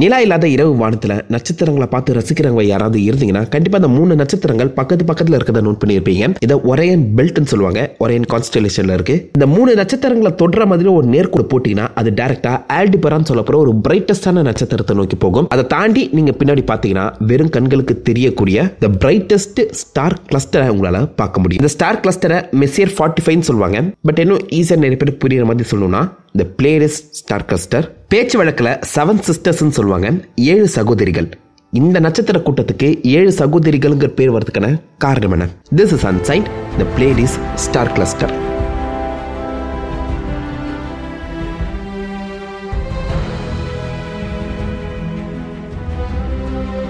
நிலா இல்லாத இரவு வானத்துல நட்சத்திரங்களை பார்த்து ரசிக்கிறவங்க யாராவது இருந்தீங்கன்னா கண்டிப்பா அந்த 3 நட்சத்திரங்கள் பக்கத்துல இருக்கிறத நோட் பண்ணியிருப்பீங்க. இதை ஒரையன் பெல்ட்னு சொல்லுவாங்க. ஒரையன் கான்ஸ்டலேஷன்ல இருக்கு. இந்த 3 நட்சத்திரங்களை தொடுற மாதிரி ஒரு நேர்கோடு போட்டீங்கன்னா அது டைரக்டா ஆல்டிபரான்னு சொல்லப்படுற ஒரு பிரைட்டஸ்டான நட்சத்திரத்தை நோக்கி போகும். அதை தாண்டி நீங்க பின்னாடி பாத்தீங்கன்னா வெறும் கண்களுக்கு தெரியக்கூடிய the brightest ஸ்டார் கிளஸ்டரை உங்களால பார்க்க முடியும். இந்த ஸ்டார் கிளஸ்டரை மெசியர் 45 சொல்லுவாங்க. பட் இன்னும் ஈஸியா நிறைய பேர் புரியுற மாதிரி சொல்லணும்னா the Pleiades ஸ்டார் கிளஸ்டர். பேச்சு வழக்கில் 7 sisters சொல்லுவாங்க. 7 சகோதரிகள். இந்த நட்சத்திர கூட்டத்துக்கு 7 சகோதரிகள்ங்கிற பேர் வரதுக்கான காரணம் என்ன? This is unsigned the Pleiades star cluster.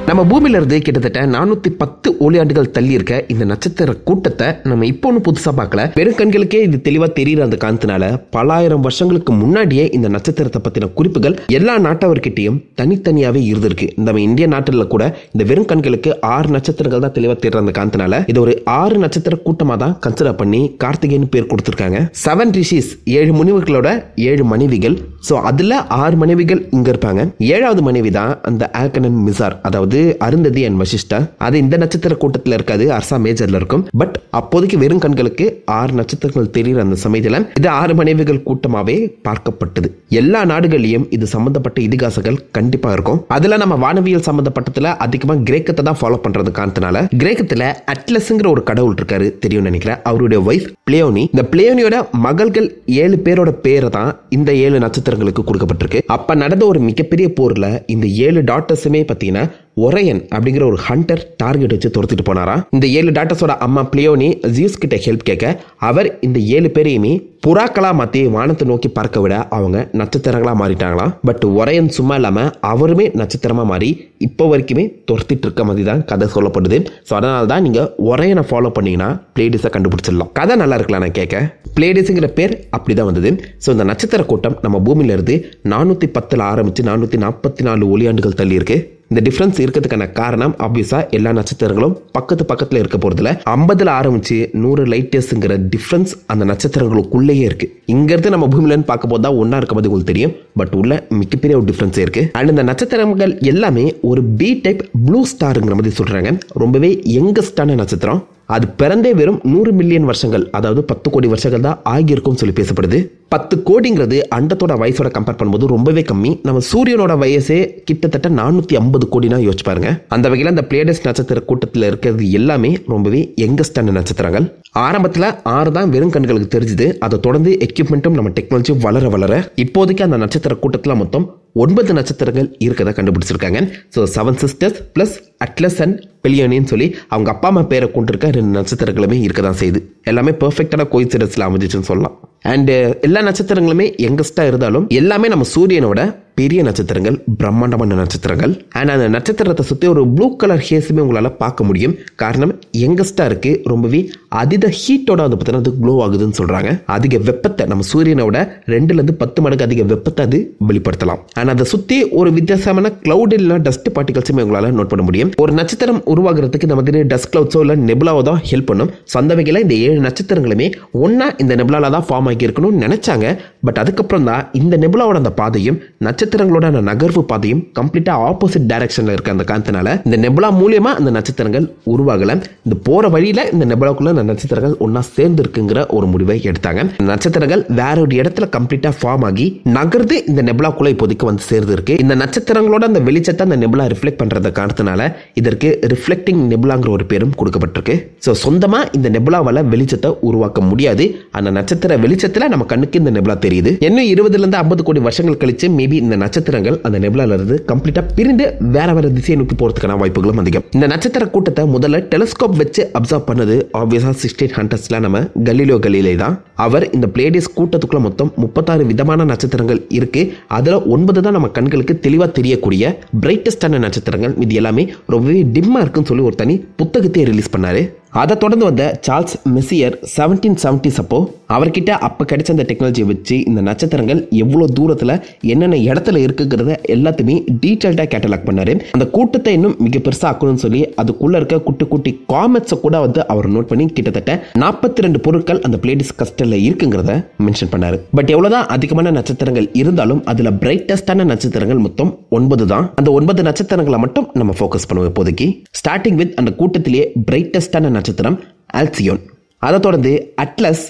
நம்ம பூமியில இருந்து கிட்டத்தட்ட 410 ஒளியாண்டுகள் தள்ளி இருக்க இந்த நட்சத்திர கூட்டத்தை நம்ம இப்போ ஒன்றும் புதுசா பார்க்கல. வெறும் கண்களுக்கே இது தெளிவா தெரியுற அந்த காரணத்தினால பல ஆயிரம் வருஷங்களுக்கு முன்னாடியே இந்த நட்சத்திரத்தை பத்தின குறிப்புகள் எல்லா நாட்டவர்கிட்டையும் தனித்தனியாவே இருந்திருக்கு. நம்ம இந்திய நாட்டில் கூட இந்த வெறும் கண்களுக்கு 6 நட்சத்திரங்கள் தான் தெளிவா தெரியுற அந்த காரணத்தினால இது ஒரு 6 நட்சத்திர கூட்டமா தான் கன்சிடர் பண்ணி கார்த்திகேயன் பேர் கொடுத்திருக்காங்க. 7 ரிஷிஸ் 7 முனிவர்களோட 7 மனைவிகள். சோ அதுல 6 மனைவிகள் இங்க இருப்பாங்க. 7வது மனைவி தான் அந்த ஆல்கனன் மிசார், அதாவது அருந்ததி அண்ட் வசிஷ்டா. அது இந்த நட்சத்திர கூட்டத்தில் இருக்காது, அர்சா மேஜர்ல இருக்கும். பட் அப்போதைக்கு வெறும் கண்களுக்கு 6 நட்சத்திரங்கள் தெரியுற அந்த சமயத்தில் இது 6 மனைவிகள் கூட்டமாவே பார்க்கப்பட்டது. எல்லா நாடுகளிலும் இது சம்பந்தப்பட்ட இதிகாசங்கள் கண்டிப்பா இருக்கும். அதுல நம்ம வானவியல் சம்பந்தப்பட்டதுல அதிகமா கிரேக்கத்தை தான் ஃபாலோ பண்றது காரணத்தினால கிரேக்கத்துல அட்லஸ்ங்கிற ஒரு கடவுள் இருக்காரு, தெரியும் நினைக்கிறேன். அவருடைய வைஃப் பிளேயோனி. இந்த பிளேயோனியோட மகள்கள் 7 பேரோட பேரை தான் இந்த 7 நட்சத்திரங்களுக்கு கொடுக்கப்பட்டிருக்கு. அப்ப நடந்த ஒரு மிகப்பெரிய போர்ல இந்த 7 டாட்டர்ஸுமே பார்த்தீங்கன்னா ஒரையன் அப்படிங்கிற ஒரு ஹண்டர் டார்கெட் வச்சு துரத்திட்டு போனாரா. இந்த 7 டாட்டர்ஸோட அம்மா பிளியோனி ஜியூஸ் கிட்ட ஹெல்ப் கேட்க அவர் இந்த 7 பேரையுமே புறாக்களா மாத்தி வானத்தை நோக்கி பறக்க விட அவங்க நட்சத்திரங்களா மாறிட்டாங்களாம். பட் ஒரையன் சும்மா இல்லாம அவருமே நட்சத்திரமா மாறி இப்போ வரைக்குமே துரத்திட்டு இருக்க மாதிரி தான் கதை சொல்லப்படுது. ஸோ அதனால தான் நீங்க ஒரையனை ஃபாலோ பண்ணீங்கன்னா பிளேடிஸை கண்டுபிடிச்சிடலாம். கதை நல்லா இருக்கலாம் நான் கேட்க. பிளேடிஸுங்கிற பேர் அப்படிதான் வந்தது. ஸோ இந்த நட்சத்திர கூட்டம் நம்ம பூமியில இருந்து 410 ஆரம்பிச்சு 444 ஒளியாண்டுகள் தள்ளி இருக்கு. இந்த டிஃபரன்ஸ் இருக்கிறதுக்கான காரணம் ஆப்வியஸா எல்லா நட்சத்திரங்களும் பக்கத்துல இருக்க போறதுல 50ல ஆரம்பிச்சு 100 லைட் இயர்ஸ்ங்கிற டிஃபரன்ஸ் அந்த நட்சத்திரங்களுக்குள்ளேயே இருக்கு. இங்க இருந்து நம்ம பூமியில பார்க்க போது தான் ஒன்னா இருக்க போது உங்களுக்கு தெரியும். பட் உள்ள மிகப்பெரிய ஒரு டிஃபரன்ஸ் இருக்கு. அண்ட் இந்த நட்சத்திரங்கள் எல்லாமே ஒரு பி டைப் ப்ளூ ஸ்டாருங்கிற மாதிரி சொல்றாங்க. ரொம்பவே யங்கஸ்டான நட்சத்திரம். அது பிறந்தே வெறும் 100 மில்லியன் வருஷங்கள், அதாவது 10 கோடி வருஷங்கள் தான் ஆகியிருக்கும் சொல்லி பேசப்படுது. 10 கோடிங்கிறது அண்டத்தோட வயசோட கம்பேர் பண்ணும்போது ரொம்பவே கம்மி. நம்ம சூரியனோட வயசே கிட்டத்தட்ட 450 கோடினா யோசிச்சு பாருங்க. அந்த வகையில் அந்த பிளேடஸ் நட்சத்திர கூட்டத்தில் இருக்கிறது எல்லாமே ரொம்பவே யங்கஸ்டான நட்சத்திரங்கள். ஆரம்பத்தில் 6 தான் வெறும் கண்களுக்கு தெரிஞ்சுது. அதை தொடர்ந்து எக்யூப்மெண்ட்டும் நம்ம டெக்னாலஜியும் வளர இப்போதைக்கு அந்த நட்சத்திர கூட்டத்தில் மொத்தம் 9 நட்சத்திரங்கள் இருக்கதை கண்டுபிடிச்சிருக்காங்க. So 7 sisters plus Atlas and பெலியோனின்னு சொல்லி அவங்க அப்பா அம்மா பேரை கொண்டிருக்க 2 நட்சத்திரங்களுமே இருக்க தான் செய்யுது. எல்லாமே பெர்ஃபெக்டான கோயின்சிடன்ஸ்ல அமைஞ்சிச்சுன்னு சொல்லலாம். அண்ட் எல்லா நட்சத்திரங்களுமே யங்கஸ்டா இருந்தாலும் எல்லாமே நம்ம சூரியனோட பெரிய நட்சத்திரங்கள், பிரம்மாண்டமான நட்சத்திரங்கள். அண்ட் அந்த நட்சத்திரத்தை சுற்றி ஒரு ப்ளூ கலர் ஹேஸுமே உங்களால் பார்க்க முடியும். காரணம் யங்கஸ்டா இருக்கு. ரொம்பவே அதிக ஹீட்டோட வந்து பார்த்தீங்கன்னா அது க்ளோ ஆகுதுன்னு சொல்றாங்க. அதிக வெப்பத்தை நம்ம சூரியனோட 2லேருந்து 10 மடங்கு அதிக வெப்பத்தை அது வெளிப்படுத்தலாம். அண்ட் அதை சுற்றி ஒரு வித்தியாசமான கிளவுட் இல்லை டஸ்ட் பார்ட்டிகல்ஸுமே உங்களால் நோட் பண்ண முடியும். ஒரு நட்சத்திரம் உருவாகிறதுக்கு இந்த மாதிரி டஸ்ட் கிளவுட்ஸோ இல்லை நெபுலாவோ தான் ஹெல்ப் பண்ணும். ஸோ அந்த வகையில் இந்த 7 நட்சத்திரங்களுமே ஒன்னா இந்த நெபுலால தான் ஃபார்ம் ஆகி இருக்கணும்னு நினைச்சாங்க. பட் அதுக்கப்புறம் தான் இந்த நெபுலாவோட அந்த பாதையும் நட்சத்திரங்களோட நகர்வு பாதையும் கம்ப்ளீட்டா ஆப்போசிட் டைரக்ஷன்ல இருக்க அந்த காரணத்தினால இந்த நெபுலா மூலியமா அந்த நட்சத்திரங்கள் உருவாகல. இந்த போற வழியில இந்த நெபுலாக்குள்ள அந்த நட்சத்திரங்கள் ஒன்னா சேர்ந்து இருக்குங்கிற ஒரு முடிவை எடுத்தாங்க. நட்சத்திரங்கள் வேற ஒரு இடத்துல கம்ப்ளீட்டா ஃபார்ம் ஆகி நகர்ந்து இந்த நெபுலாக்குள்ள இப்போதைக்கு வந்து சேர்ந்து இருக்கு. இந்த நட்சத்திரங்களோட அந்த வெளிச்சத்தை அந்த நெபுலா ரிஃப்ளெக்ட் பண்றத காரணத்தினால இதற்கு ரிஃப்ளெக்டிங் நெபுலாங்கிற ஒரு பேரும் கொடுக்கப்பட்டிருக்கு. ஸோ சொந்தமா இந்த நெபுலாவால வெளிச்சத்தை உருவாக்க முடியாது. அந்த நட்சத்திர வெளிச்சத்துல நம்ம கண்ணுக்கு இந்த நெபுலா தெரியுது. இன்னும் 20லேருந்து 50 கோடி வருஷங்கள் கழிச்சு மேபி இந்த நட்சத்திரங்கள் அந்த நெபுலால இருந்து கம்ப்ளீட்டா பிரிந்து வேற திசையை நோக்கி போறதுக்கான வாய்ப்புகளும் அதிகம். இந்த நட்சத்திர கூட்டத்தை முதல்ல டெலிஸ்கோப் வச்சு அப்சர்வ் பண்ணது ஆப்வியஸா 1600ஸ்ல நம்ம கலீலியோ கலீலே தான். அவர் இந்த பிளேடிஸ் கூட்டத்துக்குள்ள மொத்தம் 36 விதமான நட்சத்திரங்கள் இருக்கு. அதுல 9 தான் நம்ம கண்களுக்கு தெளிவா தெரியக்கூடிய பிரைட்டஸ்டான நட்சத்திரங்கள். இது எல்லாமே ரொம்பவே டிம்மா இருக்குன்னு சொல்லி ஒரு தனி புத்தகத்தை ரிலீஸ் பண்ணாரு. அதை தொடர்ந்து வந்த சார்ல்ஸ் மெசியர் 1770s அப்போ அவர்கிட்ட அப்போ கிடைச்ச அந்த டெக்னாலஜியை வச்சு இந்த நட்சத்திரங்கள் எவ்வளோ தூரத்தில் என்னென்ன இடத்துல இருக்குங்கிறத எல்லாத்தையுமே டீட்டெயில்டாக கேட்டலாக் பண்ணாரு. அந்த கூட்டத்தை இன்னும் மிக பெருசாக ஆக்கணும்னு சொல்லி அதுக்குள்ள இருக்க குட்டி குட்டி காமெட்ஸை கூட வந்து அவர் நோட் பண்ணி கிட்டத்தட்ட 42 பொருட்கள் அந்த பிளேடிஸ் கிளஸ்டர்ல இருக்குங்கிறத மென்ஷன் பண்ணாரு. பட் எவ்வளவுதான் அதிகமான நட்சத்திரங்கள் இருந்தாலும் அதுல பிரைட்டஸ்டான நட்சத்திரங்கள் மொத்தம் 9 தான். அந்த 9 நட்சத்திரங்களை மட்டும் நம்ம ஃபோக்கஸ் பண்ணுவோம் இப்போதைக்கு. ஸ்டார்டிங் வித் அந்த கூட்டத்திலேயே பிரைட்டஸ்டான நட்சத்திரம் ஆல்சியோன். அதை தொடர்ந்து அட்லஸ்,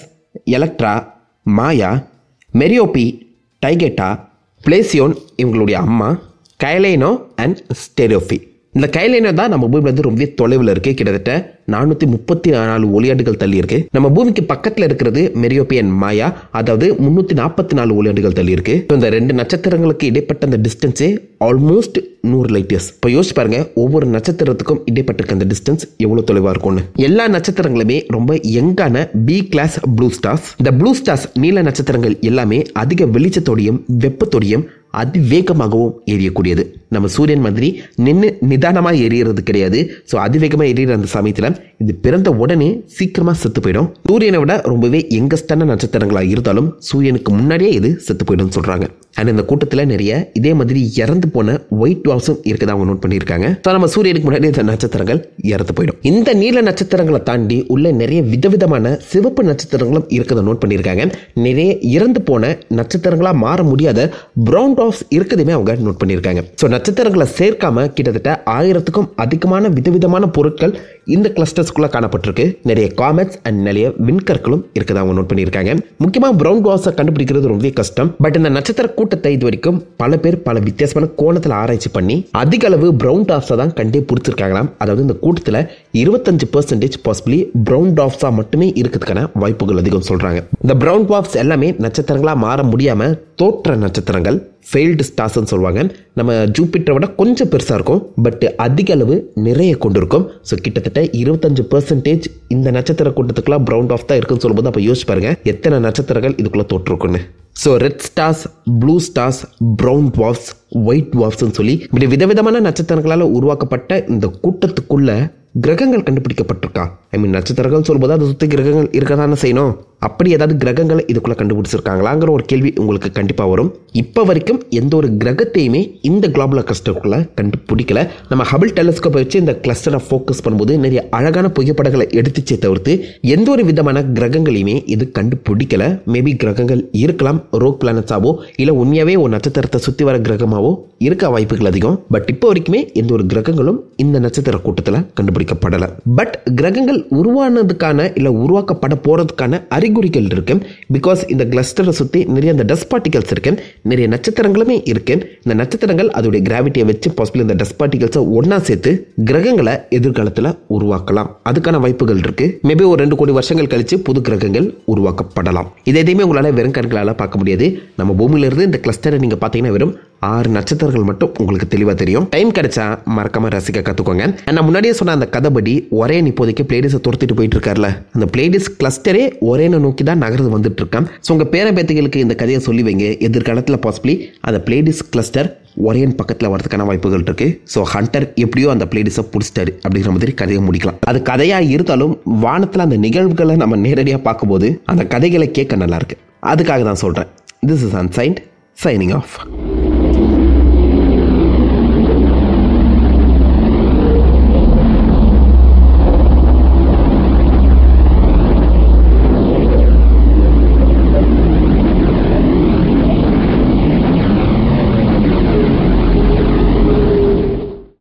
எலக்ட்ரா, மாயா, மெரியோபி, டைகெட்டா, பிளேசியோன் இவங்களுடைய அம்மா, கைலேனோ அண்ட் ஸ்டெரியோபி. இந்த கைலேனோ தான் நம்ம பூமியில இருந்து ரொம்ப தொலைவில் இருக்கு. கிட்டத்தட்ட 434 ஒளியாண்டுகள் தள்ளி இருக்கு. நம்ம பூமிக்கு பக்கத்தில் இருக்கிறது மெரியோபி அண்ட் மாயா, அதாவது 344 ஒளியாண்டுகள் தள்ளி இருக்கு. இந்த ரெண்டு நட்சத்திரங்களுக்கு இடைப்பட்ட அந்த டிஸ்டன்ஸே ஆல்மோஸ்ட் 100 லைட் இயர்ஸ். இப்போ யோசிச்சு பாருங்க, ஒவ்வொரு நட்சத்திரத்துக்கும் இடைப்பட்டிருக்க அந்த டிஸ்டன்ஸ் எவ்வளவு தொலைவா இருக்கும்னு. எல்லா நட்சத்திரங்களுமே ரொம்ப யங்கான பி கிளாஸ் ப்ளூ ஸ்டார்ஸ். இந்த ப்ளூ ஸ்டார்ஸ் நீல நட்சத்திரங்கள் எல்லாமே அதிக வெளிச்சத்தோடையும் வெப்பத்தோடையும் அதிவேகமாகவும் எரியக்கூடியது. நம்ம சூரியன் மாதிரி நின்று நிதானமாக எரியறது கிடையாது. ஸோ அதிவேகமாக எரியிற அந்த சமயத்தில் இது பிறந்த உடனே சீக்கிரமாக செத்து போயிடும். சூரியனை விட ரொம்பவே யங்கஸ்டான நட்சத்திரங்களாக இருந்தாலும் சூரியனுக்கு முன்னாடியே இது செத்து போயிடும் சொல்கிறாங்க. அண்ட் இந்த கூட்டத்தில் நிறைய இதே மாதிரி இறந்து போன ஒயிட் ட்வார்ஃப்ஸும் இருக்கதான் அவங்க நோட் பண்ணியிருக்காங்க. ஸோ நம்ம சூரியனுக்கு முன்னாடி இந்த நட்சத்திரங்கள் இறந்து போயிடும். இந்த நீல நட்சத்திரங்களை தாண்டி உள்ள நிறைய விதவிதமான சிவப்பு நட்சத்திரங்களும் இருக்கதை நோட் பண்ணியிருக்காங்க. நிறைய இறந்து போன நட்சத்திரங்களாக மாற முடியாத பிரவுன் ட்வார்ஃப்ஸ் இருக்கதையுமே அவங்க நோட் பண்ணியிருக்காங்க. ஸோ நட்சத்திரங்களை சேர்க்காம கிட்டத்தட்ட 1000க்கும் அதிகமான விதவிதமான பொருட்கள் இந்த கிளஸ்டர்ஸ்குள்ள காணப்பட்டிருக்கு. நிறைய காமெட்ஸ் அண்ட் நிறைய விண்கற்களும் இருக்கதை அவங்க நோட் பண்ணியிருக்காங்க. முக்கியமாக பிரவுன் ட்வார்ஃப்ஸை கண்டுபிடிக்கிறது ரொம்பவே கஷ்டம். பட் இந்த நட்சத்திர கூட்டத்தை இது வரைக்கும் பல பேர் பல வித்தியாசமான கோணத்தில் ஆராய்ச்சி பண்ணி அதிக அளவு பிரவுன் ட்வார்ஃப்ஸை தான் கண்டே பிடிச்சிருக்காங்களாம். அதாவது இந்த கூட்டத்தில் 25% பாசிபிளி பிரவுன் ட்வார்ஃப்ஸா மட்டுமே இருக்கிறதுக்கான வாய்ப்புகள் அதிகம் சொல்றாங்க. இந்த பிரவுன் ட்வார்ஃப்ஸ் எல்லாமே நட்சத்திரங்களா மாற முடியாம தோற்ற நட்சத்திரங்கள், ஃபெயில்டு ஸ்டார்ஸ்ன்னு சொல்லுவாங்க. நம்ம ஜூபிட்டரை விட கொஞ்சம் பெருசாக இருக்கும், பட் அதிக அளவு நிறைய கொண்டு இருக்கும். ஸோ கிட்டத்தட்ட 25% இந்த நட்சத்திர கூட்டத்துக்குலாம் பிரவுன் ட்வார்ஃப் தான் இருக்குன்னு சொல்லும்போது அப்போ யோசிச்சு பாருங்க எத்தனை நட்சத்திரங்கள் இதுக்குள்ள தோற்றுருக்குன்னு. So red stars, blue stars, brown dwarfs, white ட்வார்ஃப்ஸ்ன்னு சொல்லி இப்படி விதவிதமான நட்சத்திரங்களால் உருவாக்கப்பட்ட இந்த கூட்டத்துக்குள்ள கிரகங்கள் கண்டுபிடிக்கப்பட்டிருக்கா? நட்சத்திரங்கள் சொல்லும்போது அதை சுற்றி கிரகங்கள் இருக்கதானே செய்யணும். அப்படி ஏதாவது கிரகங்களை இதுக்குள்ள கண்டுபிடிச்சிருக்காங்களாங்கிற ஒரு கேள்வி உங்களுக்கு கண்டிப்பாக வரும். இப்போ வரைக்கும் எந்த ஒரு கிரகத்தையுமே இந்த குளோபுலர் கிளஸ்டருக்குள்ள கண்டுபிடிக்கல. நம்ம ஹபிள் டெலஸ்கோப்பை வச்சு இந்த கிளஸ்டரை ஃபோக்கஸ் பண்ணும்போது நிறைய அழகான புகைப்படங்களை எடுத்துச்சே தவிர்த்து எந்த ஒரு விதமான கிரகங்களையுமே இது கண்டுபிடிக்கல. மேபி கிரகங்கள் இருக்கலாம், ரோக் பிளானட்ஸாவோ இல்லை உண்மையாகவே ஒரு நட்சத்திரத்தை சுற்றி வர கிரகமாவோ இருக்க வாய்ப்புகள் அதிகம். பட் இப்போ வரைக்குமே எந்த ஒரு கிரகங்களும் இந்த நட்சத்திர கூட்டத்தில் கண்டுபிடிக்கப்படலை. பட் கிரகங்கள் உருவானதுக்கான இல்லை உருவாக்கப்பட போறதுக்கான அறிகுறிகள் இருக்கு. பிகாஸ் இந்த கிளஸ்டரை சுற்றி நிறைய அந்த டஸ்ட் பார்ட்டிகல்ஸ் இருக்கு, நிறைய நட்சத்திரங்களுமே இருக்கு. இந்த நட்சத்திரங்கள் அதோடைய கிராவிட்டியை வச்சு பாசிபிள் இந்த டஸ்ட் பார்ட்டிகல்ஸை ஒன்னா சேர்த்து கிரகங்களை எதிர்காலத்தில் உருவாக்கலாம். அதுக்கான வாய்ப்புகள் இருக்கு. மேபி ஒரு 2 கோடி வருஷங்கள் கழிச்சு புது கிரகங்கள் உருவாக்கப்படலாம். இது எதையுமே உங்களால் வெறும் கண்களால் பார்க்க முடியாது. நம்ம பூமியிலிருந்து இந்த கிளஸ்டரை நீங்க பார்த்தீங்கன்னா வெறும் 6 நட்சத்திரங்கள் மட்டும் உங்களுக்கு தெளிவாக தெரியும். டைம் கிடைச்சா மறக்காம ரசிக்க கற்றுக்கோங்க. நான் முன்னாடியே சொன்ன அந்த கதைப்படி ஒரேன் இப்போதைக்கு பிளேடிஸை துரத்திட்டு போயிட்டு இருக்காருல, அந்த பிளேடிஸ் கிளஸ்டரே ஒரேனை நோக்கி தான் நகர்ந்து வந்துட்டு இருக்கான். ஸோ உங்கள் பேரம்பேத்திகளுக்கு இந்த கதையை சொல்லி வைங்க. எதிர்காலத்தில் பாசிபிளி அந்த பிளேடிஸ் கிளஸ்டர் ஒரேன் பக்கத்தில் வரதுக்கான வாய்ப்புகள் இருக்கு. ஸோ ஹண்டர் எப்படியோ அந்த பிளேடிஸை பிடிச்சிட்டாரு அப்படிங்கிற மாதிரி கதையை முடிக்கலாம். அது கதையாக இருந்தாலும் வானத்தில் அந்த நிகழ்வுகளை நம்ம நேரடியாக பார்க்கும்போது அந்த கதைகளை கேட்க நல்லா இருக்கு. அதுக்காக தான் சொல்கிறேன். This is unsigned, signing off.